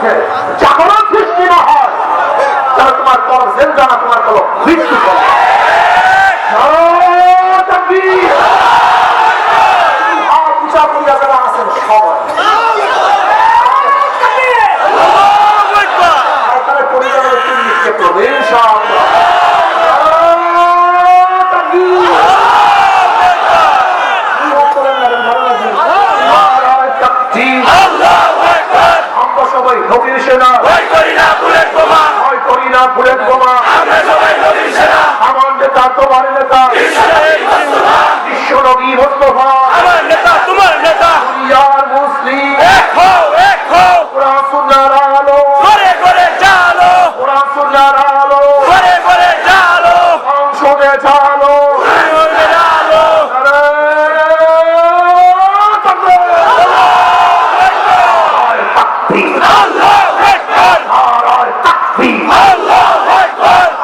বলছে জাগরণ সৃষ্টি না হয় তাহলে তোমার কলম জিন্দা না, তোমার কলম মৃত্যু কলম। পূজা করিয়া যারা আছেন সবাই তাহলে পরিবারের পুলিশকে প্রবেশ আমরা সবাই নবীর সেনা, ভয় করি না বুলেট বোমা, আমার নেতা তোমার নেতা বিশ্ব নবী মুস্তাফা, আমার নেতা তোমার নেতা, দুনিয়ার মুসলিম এক হও এক হও, কোরআন সুন্নাহর আলো ঘরে ঘরে জালো, কোরআন সুন্নাহর আলো ঘরে ঘরে জালো, সংসদে জালো সংসদে জালো।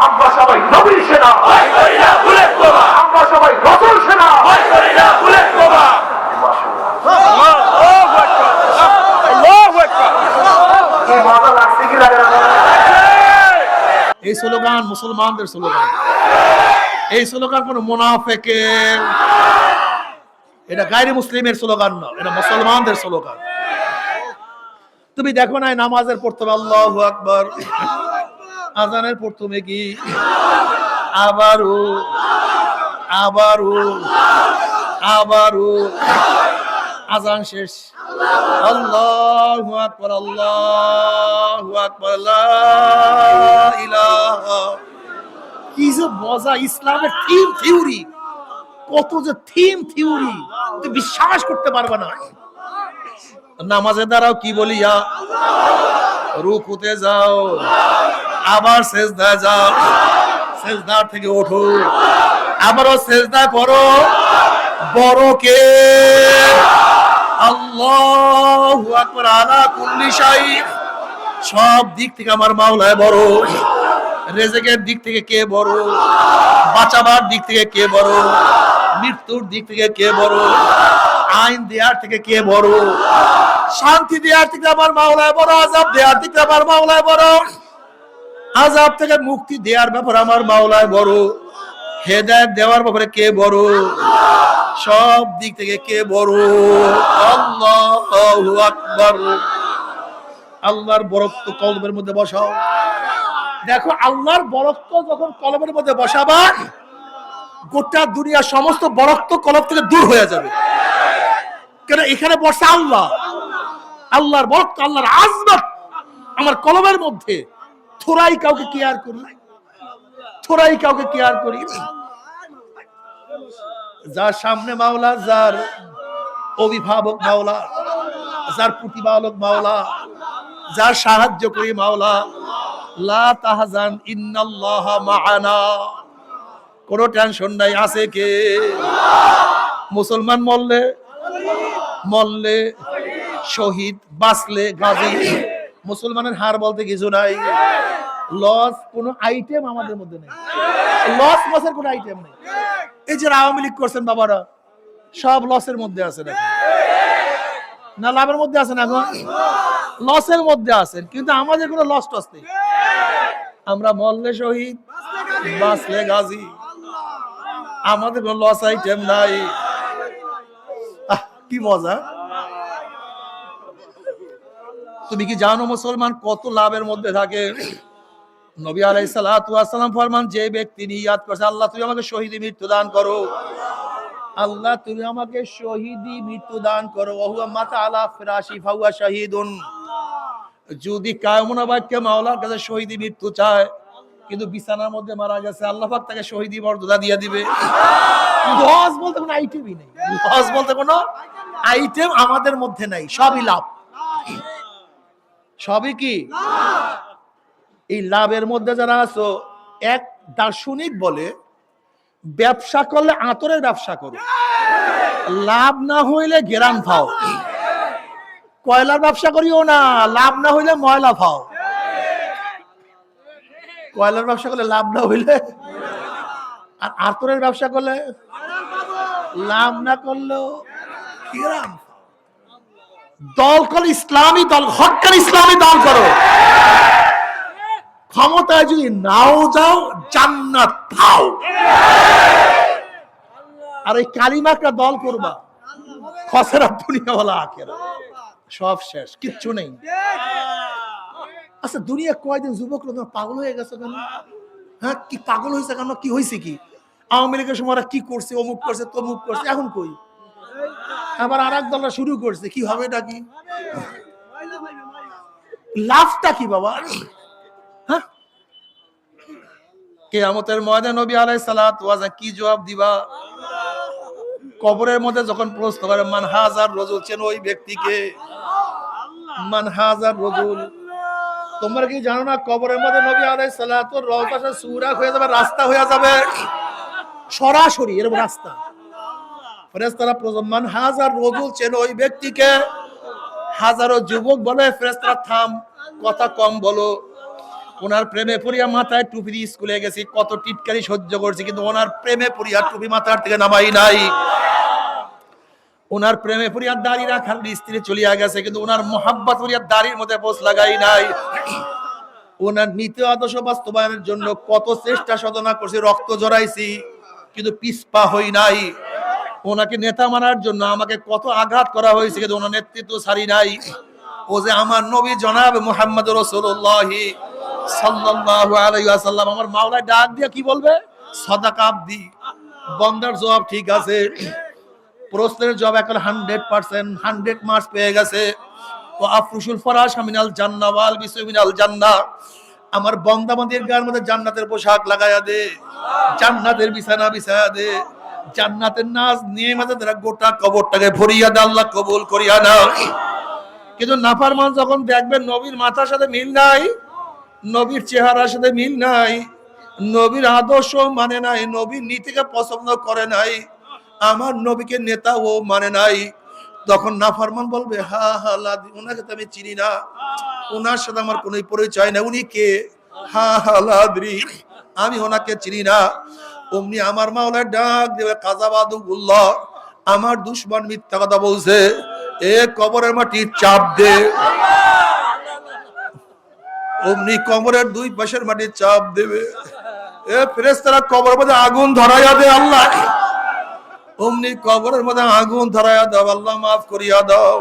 আমরা সবাই নবীর সেনা, আমরা সবাই রসুল সেনা। মজা লাগছে কি লাগে না? এই স্লোগান মুসলমানদের স্লোগান, এই স্লোগান কোন মুনাফিকের, এটা গায়রে মুসলিমের স্লোগান না, এটা মুসলমানদের স্লোগান। তুমি দেখো না নামাজের পড়তে আল্লাহু আকবার, আজানের প্রথমে কি আবারও আবারও আবারও আজান শেষ আল্লাহু আকবার আল্লাহু আকবার লা ইলাহা। কি যে মজা! ইসলামের থিম থিওরি, কত যে থিম থিওরি তুমি বিশ্বাস করতে পারবে না। নামাজে দাঁড়াও কি বলিয়া, রুকুতে যাও, আবার সেজদায় যাও, সেজদা থেকে ওঠো, আবারও সেজদায় পড়ো। বড় কে? আল্লাহু আকবার আলা কুল্লি শাই। সব দিক থেকে আমার মাওলায় বড়। রেজেকের দিক থেকে কে বড়, বাঁচাবার দিক থেকে কে বড়, মৃত্যুর দিক থেকে কে বড়, আইন দেওয়ার থেকে কে বড়, শান্তি দেওয়ার থেকে আমার মাওলায় বড়, আযাব দেওয়ার থেকে আমার মাওলায় বড়, আযাব থেকে মুক্তি দেওয়ার ব্যাপারে আমার মাওলায় বড়, হেদায়েত দেওয়ার ব্যাপারে কে বড়, সব দিক থেকে কে বড়। আল্লাহু আকবার। আল্লাহর বরকত কলবের মধ্যে বসাও। দেখো আল্লাহর বরকত যখন কলবের মধ্যে বসাবা, গোটা দুনিয়া সমস্ত বরকত কলব থেকে দূর হয়ে যাবে। কেন? এখানে বসে আল্লাহ, আল্লাহর বরকত, আল্লাহর আজমত আমার কলবের মধ্যে। থোড়াই কাউকে কেয়ার করি, থোড়াই কাউকে কেয়ার করি। যার সামনে মাওলা, যার অভিভাবক মাওলা, যার প্রতিপালক মাওলা, যার সাহায্য করি মাওলা। লা তাহজান ইন্নাল্লাহা মাআনা। কোনো টেনশন নাই, আছে কে? মুসলমান মরলে মরলে শহীদ, বাঁচলে গাজী। মুসলমানের হার বলতে কিছু নাই। লস কোনো আইটেম আমাদের মধ্যে নেই, লস লসের কোনো আইটেম নেই। এই যে আওয়ামী লীগ করছেন বাবারা, সব লসের মধ্যে আছে নাকি না লাভের মধ্যে আছে না? এখন লসের মধ্যে আছেন, কিন্তু আমাদের কোনো লস টস নেই। আমরা মরলে শহীদ, বাঁচলে গাজী, আমাদের কোনো লস আইটেম নাই। কি মজা! তুমি কি জানো মুসলমান কত লাভের মধ্যে থাকে? নবী আলাইহিস সালাতু ওয়াস সালাম ফরমান, যে ব্যক্তি নিয়াত করছে আল্লাহ তুমি আমাকে শহীদি মৃত্যু দান করো, আল্লাহ তুমি আমাকে শহীদি মৃত্যু দান করো, ওয়া মাতা আলা ফিরাশি ফাহুয়া শাহীদুন। যদি কায়মনা বাক্যে মাওলার কাছে শহীদি মৃত্যু চায়, কিন্তু বিছানার মধ্যে মারা গেছে, আল্লাহ পাক তাকে শহীদি মর্যাদা দিয়ে দিবে। লস বলতে কোনো আইটেমই নেই, লস বলতে কোনো আইটেম আমাদের মধ্যে নাই। সবই লাভ, সবই কি? এই লাভের মধ্যে যারা আছো, এক দার্শনিক বলে ব্যবসা করলে আতরের ব্যবসা করো, লাভ না হইলে গেরান খাও। কয়লার ব্যবসা করিও না, লাভ না হইলে ময়লা খাও। কয়লার ব্যবসা করলে লাভ না হইলে, আর আতরের ব্যবসা করলে লাভ না করলেও গেরান খাও। দল করো ইসলামী দল, হক্কার ইসলামী দল করো। ক্ষমতায় যদি নাও যাও, জান্নাত পাও। আর এই কালিমা একটা দল করবা, খসরা দুনিয়া ওয়ালা আখিরা, সব শেষ, কিচ্ছু নেই। আচ্ছা, দুনিয়া কয়দিন যুবক লোক পাগল হয়ে গেছে কেন? হ্যাঁ, কি পাগল হয়েছে কেন? কি হয়েছে? কি আওয়ামী লীগের সময় ওরা কি করছে, অমুক করছে, তমুক করছে, এখন কই আবার আর এক দলরা শুরু করছে। কি হবে এটা? কি লাভটা কি বাবা? হ্যাঁ, কিয়ামতের ময়দানে নবী আলাইহিস সালাতু ওয়া সালাম কি জবাব দিবা? কবরের মধ্যে যখন প্রশ্ন করে মান হাজার রাজুল, চেন ওই ব্যক্তিকে? মান হাজার রাজুল, তোমরা কি জানো না কবরের মধ্যে নবী আলাইহিস সালাতু রওজা সুরা হয়ে যাবে, রাস্তা হয়ে যাবে সরাসরি, এরকম রাস্তা। ফেরেশতারা প্রজমান হাজার রাজুল, চেন ওই ব্যক্তিকে? হাজারো যুবক বলে ফেরেশতারা থাম, কথা কম বলো। ওনার প্রেমে পড়িয়া মাথায় টুপি দিয়ে স্কুলে গেছি, কত টিটকারি সহ্য করছি, কিন্তু ওনার প্রেমে পড়িয়া টুপি মাথার থেকে নামাই নাই। ওনার প্রেমে পড়িয়া দাড়ি রাখার স্ত্রী চলিয়া গেছে, কিন্তু ওনার মোহাব্বত পড়িয়া দাড়ির মধ্যে পোষ লাগাই নাই। ওনার নীতি আদর্শ বাস্তবায়নের জন্য কত চেষ্টা সাধনা করছি, রক্ত জড়াইছি, কিন্তু পিছপা হই নাই। ওনাকে নেতা মানার জন্য আমাকে কত আঘাত করা হয়েছে, কিন্তু ওনার নেতৃত্ব ছাড়ি নাই। ও যে আমার নবী জনাব মুহাম্মদ রাসূলুল্লাহ সাল্লাল্লাহু আলাইহি ওয়াসাল্লাম, আমার মাওলায় ডাক দিয়ে কি বলবে? সাদাকা আব্দি, বান্দার জবাব ঠিক আছে। প্রশ্নের জবাব এখন 100%, 100 মার্কস পেয়ে গেছে। ও আফরুশুল ফরাশ মিনাল জান্নাহ ওয়াল বিসু মিনাল জান্নাহ, আমার বান্দা বান্দির গায়ের মধ্যে জান্নাতের পোশাক লাগায়া দে, জান্নাতের বিছানা বিছায়া দে, জান্নাতের নাজ নিয়ামতের দ্বারা গোটা কবরটাকে ভরিয়া দে, আল্লাহ কবুল করিয়া নাও। কিন্তু নাফরমান যখন দেখবেন নবীর মাথার সাথে মিল নাই, নবীর চেহারার সাথে মিল নাই, নবীর আদর্শ মানে নাই, নবীর নীতিকে পছন্দ করে নাই, আমার নবীকে নেতা ও মানে নাই, তখন নাফরমান বলবে হা হা লাদি, ওনাকে তো আমি চিনি না, ওনার সাথে আমার কোনো পরিচয় না, উনি কে? হা হা লাদ্রি, আমি ওনাকে চিনি না। অমনি আমার মাওলায় ডাক দেবে কাযাবাদুল্লাহ, আমার দুশমন মিথ্যা কথা বলছে, এ কবরের মাটি চাপ দে। অমনি কবরের দুই পাশের মাটি চাপ দেবে, এ ফেরেশতারা কবরের মধ্যে আগুন ধরাইয়া দে আল্লাহ। অমনি কবরের মধ্যে আগুন ধরাইয়া দাও, আল্লাহ মাফ করিয়া দাও,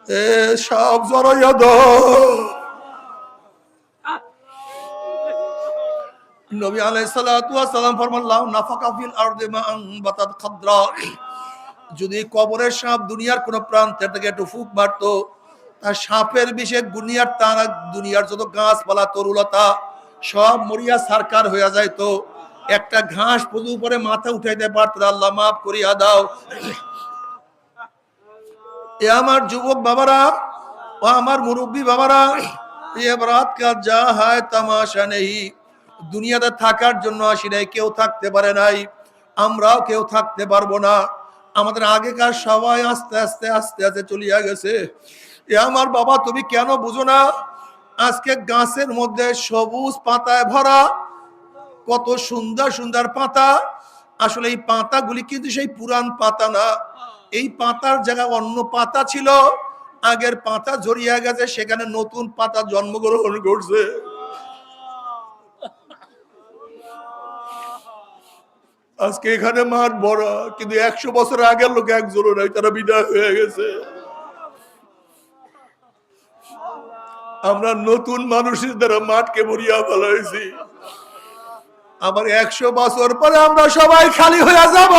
এ সব জড়াইয়া দাও। নবী আলাইহিস সালাতু ওয়াস সালাম ফরমান লাউ নাফাকা ফিল আরদি মা আনবাতাত খাদরা, যদি কবরের সাপ দুনিয়ার কোন প্রান্তের থেকে একটু ফুক মারতো, তার সাপের বিষে দুনিয়ার তারা দুনিয়ার যত গাছপালা তরুলতা সব মরিয়া সারকার হইয়া যাইতো, একটা ঘাস পুজো উপরে মাথা উঠাইতে পারত, আল্লাহ মাফ করিয়া দাও। এ আমার যুবক বাবারা, ও আমার মুরব্বী বাবারা, এ রাত কা যা হায় তামাশা নেই, দুনিয়াতে থাকার জন্য আসি নাই, কেউ থাকতে পারে নাই, আমরাও কেউ থাকতে পারবো না। আমাদের আগেকার সবাই আস্তে আস্তে আস্তে আস্তে চলিয়া গেছে। এ আমার বাবা, তুমি কেন বুঝো না? আজকে গাছের মধ্যে সবুজ পাতায় ভরা কত সুন্দর সুন্দর পাতা, আসলে এই পাতাগুলি কিন্তু সেই পুরান পাতা না, এই পাতার জায়গায় অন্য পাতা ছিল, আগের পাতা ঝরিয়া গেছে, সেখানে নতুন পাতা জন্মগ্রহণ করছে। আজকে এখানে মাঠ ভরা, কিন্তু 100 বছর আগের লোক একজনও নাই, তারা বিদায় হয়ে গেছে। আমরা নতুন মানুষের দ্বারা মাঠকে ভরিয়া ফেলাইছি, আবার 100 বছর পরে আমরা সবাই খালি হয়ে যাব,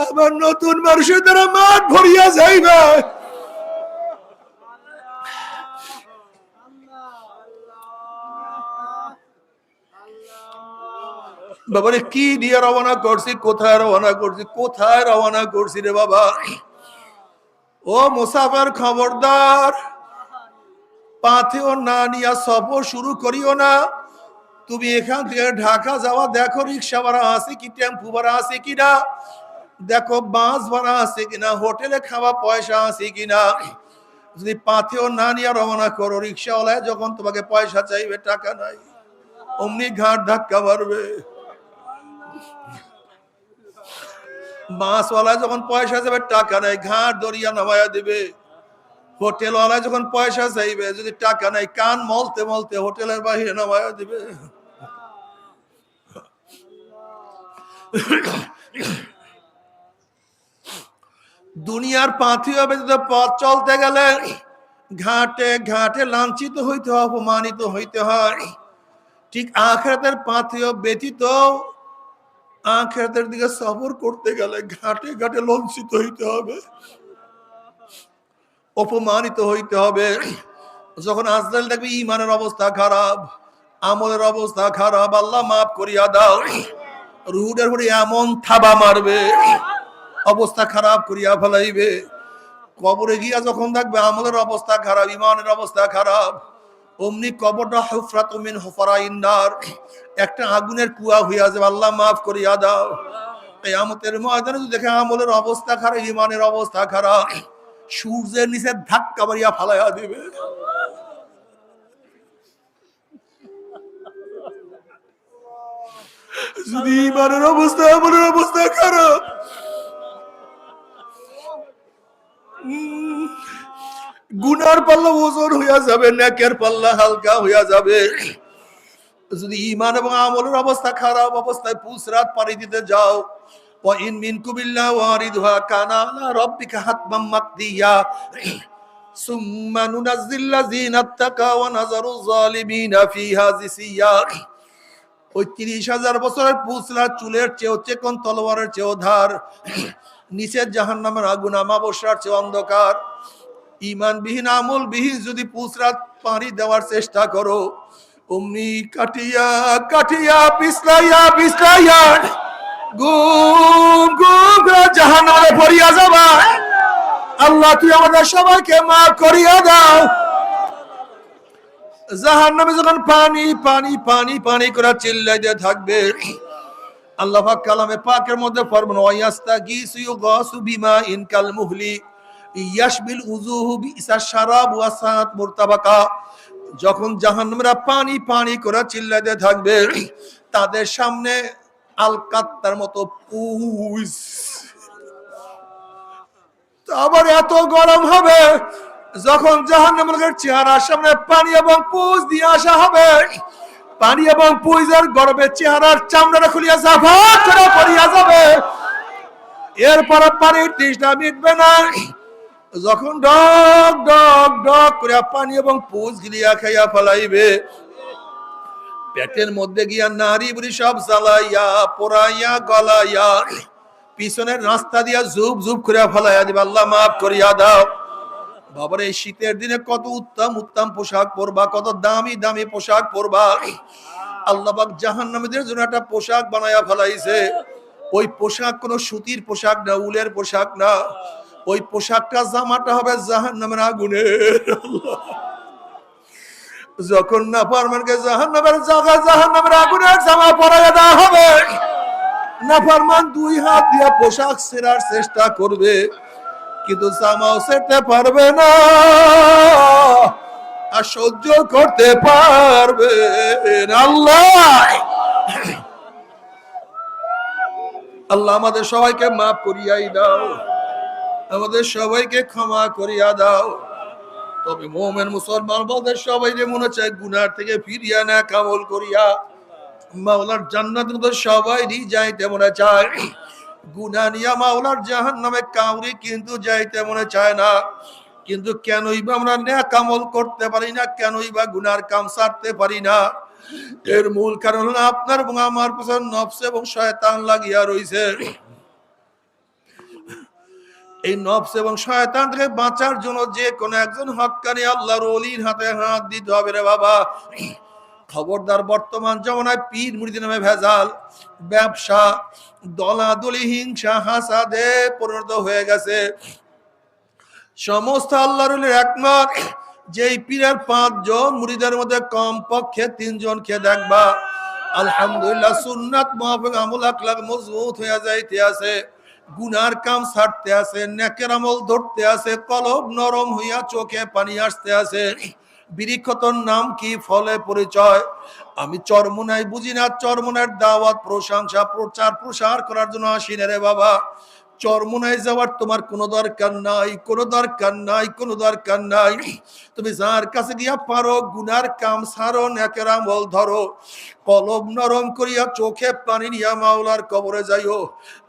আবার নতুন মানুষের দ্বারা মাঠ ভরিয়া যাইবে। বাবারে কি দিয়ে রওনা করছি, কোথায় রওনা করছি, কোথায় রওনা করছি রে বাবা? ও মুসাফির খবরদার, পাথেও না নিয়া সফর শুরু করিও না। তুমি এখান থেকে ঢাকা যাওয়া দেখো রিক্সা ভাড়া আছে কি, টেম্পু ভাড়া আছে কিনা, দেখো বাস ভাড়া আছে কিনা, হোটেলে খাওয়া পয়সা আছে কিনা। যদি পাথেও না নিয়ে রওনা করো, রিক্সাওয়ালায় যখন তোমাকে পয়সা চাইবে, টাকা নাই, অমনি ঘাট ধাক্কা মারবে। মাছওয়ালা যখন পয়সা যাবে টাকা নাই, ঘাট দরিয়া নামায়া দিবে। হোটেলওয়ালা যখন পয়সা চাইবে, যদি টাকা নাই কান মলতে মলতে হোটেলের বাহিরে নামায়া দিবে। দুনিয়ার পাথিও ব্যতীত পথ চলতে গেলে ঘাটে ঘাটে লাঞ্ছিত হইতে হয়, অপমানিত হইতে হয়। ঠিক আখিরাতের পাথিও ব্যতীত আখিরাতের দিকে সফর করতে গেলে ঘাটে ঘাটে লাঞ্ছিত হইতে হবে, অপমানিত হইতে হবে। যখন আজরাইল দেখবে ঈমানের অবস্থা খারাপ, আমলের অবস্থা খারাপ, আল্লাহ মাফ করিয়া দাও, রুহুর উপরে এমন থাবা মারবে, অবস্থা খারাপ করিয়া ফেলাইবে। কবরে গিয়া যখন দেখবে আমলের অবস্থা খারাপ, ঈমানের অবস্থা খারাপ, অমনি কবরটা হুফরাতুম মিন হুফারাইন নার, একটা আগুনের কুয়া হইয়া যাবে, আল্লাহ মাফ করিয়া দাও। কিয়ামতের ময়দানে যদি দেখে আমলের অবস্থা খারাপ, ঈমানের অবস্থা খারাপ, সূর্যের নিচে ধাক্কা মারিয়া ফালাইয়া দিবে। যদি ঈমানের অবস্থা, আমলের অবস্থা খারাপ, গুনার পাল্লা ওজন হইয়া যাবে, নেকের পাল্লা হালকা হইয়া যাবে। যদি ঈমান এবং আমলের অবস্থা খারাপ অবস্থায় পুসরাত পাড়ি দিতে যাও, ওয়া ইন মিনকুম ইল্লা ওয়ারিদুহা কানা আলা রাব্বিকা হাতমান মাকদিয়া সুম্মা নুনাজ্জিল লাযিনা তাকাও ওয়া নাযারু যালিমিনা ফিহা জিসিয়া। ওই ৩০,০০০ বছরের পুসরাত চুলের চেয়েও চেকন, তলোয়ারের চেয়েও ধার, নিচের জাহান্নামের আগুন আমাবস্যার চেয়ে অন্ধকার। ঈমানবিহীন আমলবিহীন যদি পুসরাত পাড়ি দেওয়ার চেষ্টা করো, অমনি কাটিয়া কাটিয়া পিছলাইয়া পিছলাইয়া গুম গুম করে জাহান্নামে পড়িয়া যাবা। আল্লাহ তুই আমাদের সবাইকে মাফ করিয়া দাও। জাহান্নামে যখন পানি পানি পানি পানি করে চিল্লাইতে থাকবে, আল্লাহ পাক কালামে পাকের মধ্যে ফরমান, ওয়ায়াস্তাগীসু ইউগাসু বিমাইন কাল মুহলি ইয়াশবিল উজুহু বিসা শারাব ওয়া সাত মুরতাবাকা। যখন জাহান্নামীরা পানি পানি করে চিল্লাতে থাকবে, তাদের সামনে আলকাত্তার মতো পুষ, আবার এত গরম হবে, যখন জাহান্নামের চেহারার সামনে পানি এবং পুষ দিয়ে আসা হবে, পানি এবং পুষের গরমে চেহারার চামড়া খুলিয়া জাফাত করে পড়িয়া যাবে। এরপর পানির তৃষ্ণা মিটবে না, যখন ডক ডক ডক করে পানি এবং পুষ গিলিয়া খাইয়া ফেলাইবে, পেটের মধ্যে গিয়া নারী বুড়ি সব জ্বালাইয়া পোড়াইয়া গলাইয়া পিছনের রাস্তা দিয়া জুব জুব করে ফেলাইয়া দিবে। আল্লাহ মাফ করিয়া দাও। বাবার এই শীতের দিনে কত উত্তম উত্তম পোশাক পরবা, কত দামি দামি পোশাক পরবা। আল্লাহ পাক জাহান্নামীদের জন্য একটা পোশাক বানায়া ফেলাইছে। ওই পোশাক কোনো সুতির পোশাক না, উলের পোশাক না, ওই পোশাকটা জামাটা হবে জাহান্নামের আগুনের। যখন নাফরমানকে জাহান্নামের জায়গায় জাহান্নামের আগুনের জামা পরাইয়া দেওয়া হবে, নাফরমান দুই হাত দিয়া পোশাক ছেঁড়ার চেষ্টা করবে, কিন্তু জামাও ছেড়তে পারবে না, আর সহ্য করতে পারবে না। আল্লাহ আমাদের সবাইকে মাফ করিয়াই দাও, আমাদের সবাইকে ক্ষমা করিয়া দাও। তবে মুমিন মুসলমান বলতে সবাই যে মনে চায় গুনার থেকে ফিরিয়া না কামল করিয়া মাওলার জান্নাতের মধ্যে সবাই যাইতে মনে চায়। গুনাহ নিয়া মাওলার জাহান্নামে কাউরি কিন্তু যাইতে মনে চায় না। কিন্তু কেনই বা আমরা নেক আমল করতে পারি না, কেনই বা গুনার কাম ছাড়তে পারি না? এর মূল কারণ হলো আপনার এবং আমার পেছনে নফস এবং শয়তান লাগিয়া রইছে। এই নফস এবং শয়তান থেকে বাঁচার জন্য যে কোন একজন হক্কানি আল্লাহর ওলির হাতে হাত দিতে হবে রে বাবা। খবরদার, বর্তমান জমানায় পীর মুরিদি নামে ভেজাল, ব্যবসা, দলাদলি, হিংসা, হাসাদে পরিণত হয়ে গেছে। সমস্ত আল্লাহর ওলির একমত, যেই পীরের 5 জন মুরিদের মধ্যে কম পক্ষে 3 জনকে দেখবা আলহামদুলিল্লাহ সুন্নাত মুআফিক আমল আখলাক মজবুত হয়ে যাইতে আছে, গুনার কাম ছাড়তে আছে, নেকের আমল ধরতে আছে, কলব নরম হইয়া চোখে পানি আসতে আছে, বৃক্ষ তোর নাম কি, ফলে পরিচয়। আমি চরমুনাই বুঝি না, চরমুনার দাওয়াত প্রশংসা প্রচার প্রসার করার জন্য আসি না রে বাবা। চরমুনায় যাওয়ার তোমার কোনো দরকার নাই, কোনো দরকার নাই, কোনো দরকার নাই। তুমি যার কাছে গিয়া পারো গুনার কাম সারো, নেকের আমল ধরো, কলব নরম করিয়া চোখে পানি নিয়া মাওলার কবরে যাইও।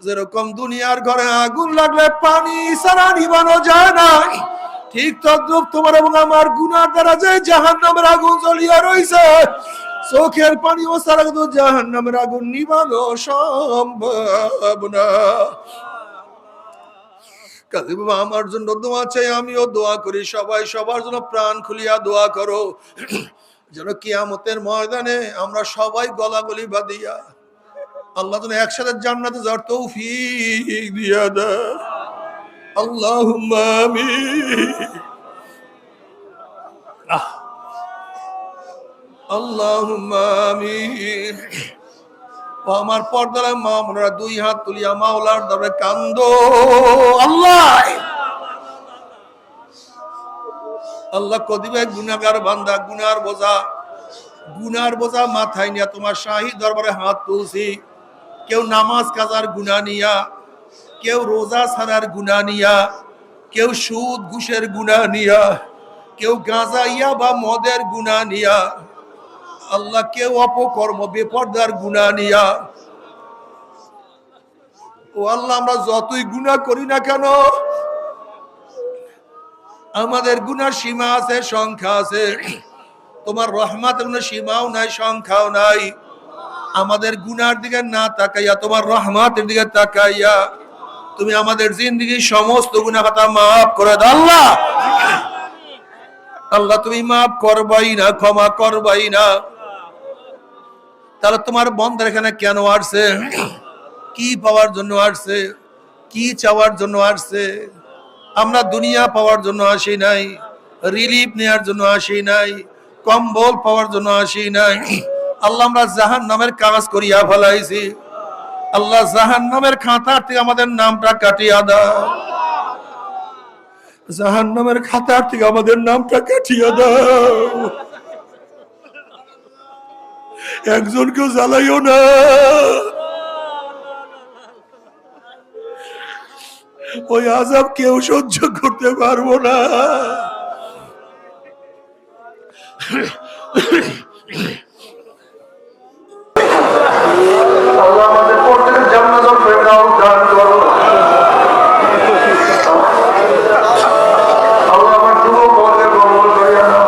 যেরকম দুনিয়ার ঘরে আগুন লাগলে পানি ছাড়া নিবানো যায় না, ঠিক তদ্রুপ তোমার এবং আমার গুনার দ্বারা যে জাহান্নামের আগুন জ্বলিয়া রইছে, চোখের পানি ও ছাড়া কিন্তু জাহান্নামের আগুন নিবানো সম্ভব না। কাজী বাবা আমার জন্য দোয়া চাই, আমিও দোয়া করি, সবাই সবার জন্য প্রাণ খুলিয়া দোয়া করো, যেন কিয়ামতের ময়দানে আমরা সবাই গলাগলি বাঁধিয়া আল্লাহ যেন একসাথে জান্নাতে যাওয়ার তৌফিক দিয়া দেয়। আল্লাহুম্মা আমিন, আল্লাহুম্মা আমিন। আমার পর্দার মা বোনেরা দুই হাত তুলিয়া মাওলার দরবারে কান্দো। আল্লাহ, আল্লাহ কদিবে গুনাহগার বান্দা, গুনার বোঝা মাথায় নিয়া তোমার শাহী দরবারে হাত তুলছি। কেউ নামাজ কাজার গুনাহ নিয়া, কেউ রোজা ছাড়ার গুনাহ নিয়া, কেউ সুদ ঘুষের গুনাহ নিয়া, কেউ গাঁজা ইয়া বা মদের গুনাহ নিয়া, আল্লাহ কেউ অপকর্ম বেপরদার গুনাহ নিয়া। ও আল্লাহ, আমরা যতই গুনাহ করি না কেন, আমাদের গুনার সীমা আছে, সংখ্যা আছে। তোমার রহমতের কোনো সীমাও নাই, সংখ্যাও নাই। আমাদের গুনার দিকে না তাকাইয়া তোমার রহমতের দিকে তাকাইয়া তুমি আমাদের জিন্দেগির সমস্ত গুনাহ খাতা মাফ করে দাও। আল্লাহ, আল্লাহ তুমি মাফ করবাই না, ক্ষমা করবাই না। তাহলে তোমার বন্ধের এখানে কেন আসছে? কি পাওয়ার জন্য আসছে? কি চাওয়ার জন্য আসছে? আমরা দুনিয়া পাওয়ার জন্য আসি নাই, রিলিফ নেওয়ার জন্য আসি নাই, কম্বল পাওয়ার জন্য আসি নাই। আল্লাহ, আমরা জাহান্নামের কাজ করিয়া ফেলাইছি। আল্লাহ, জাহান্নামের খাতার থেকে আমাদের নামটা কাটিয়া দাও, জাহান্নামের খাতার থেকে আমাদের নামটা কাটিয়া দাও। একজনকেও জ্বালাইও না, ওই আযাব কেউ সহ্য করতে পারবো না। আল্লাহ আমাদের প্রত্যেকের জান্নাতুল ফেরদাউস দান করো। আল্লাহ আমার যুবক বলকে কবুল করিয়া নাও।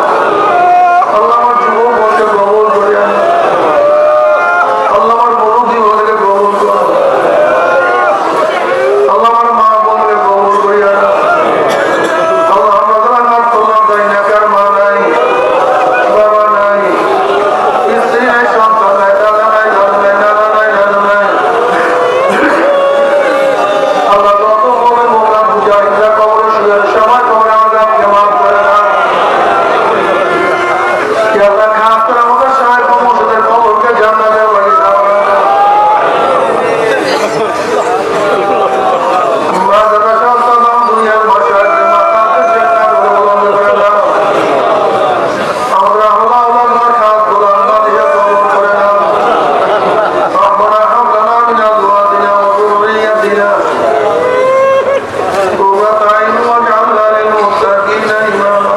আল্লাহ আমার যুবক বলকে কবুল করিয়া নাও। আল্লাহ আমার মুরুব্বি বলকে কবুল করো। আল্লাহ আমার মা বলকে কবুল করিয়া নাও। আল্লাহ আমরা জান্নাত তোমার দেয় না, কার মা নাই, বাবা নাই, স্ত্রী নাই, সন্তান নাই, দাদা নাই, দাদু নাই, নানা নাই, নানু নাই। আল্লাহ যত বলে মোলা মুজাহিদরা কবরে শুয়ে সবাই কবরে আযাবকে মাফ করে দাও। কে আল্লাহ খাস করে আমাদের শায়েখ ও মুর্শিদের কবরকে জান্নাতের বাড়ি দাও। মাদ্রাসা সন্তান দুনিয়ার মাশায়েখদের মাকামকে জান্নাতে বুলন্দ করে দাও। আমরা আল্লাহ আল্লাহ খাস গোলাম বাদিয়া কবুল করে নাও। ربنا هب لنا من ازواجنا وذرياتنا قرة اعين واجعلنا للمتقين اماما.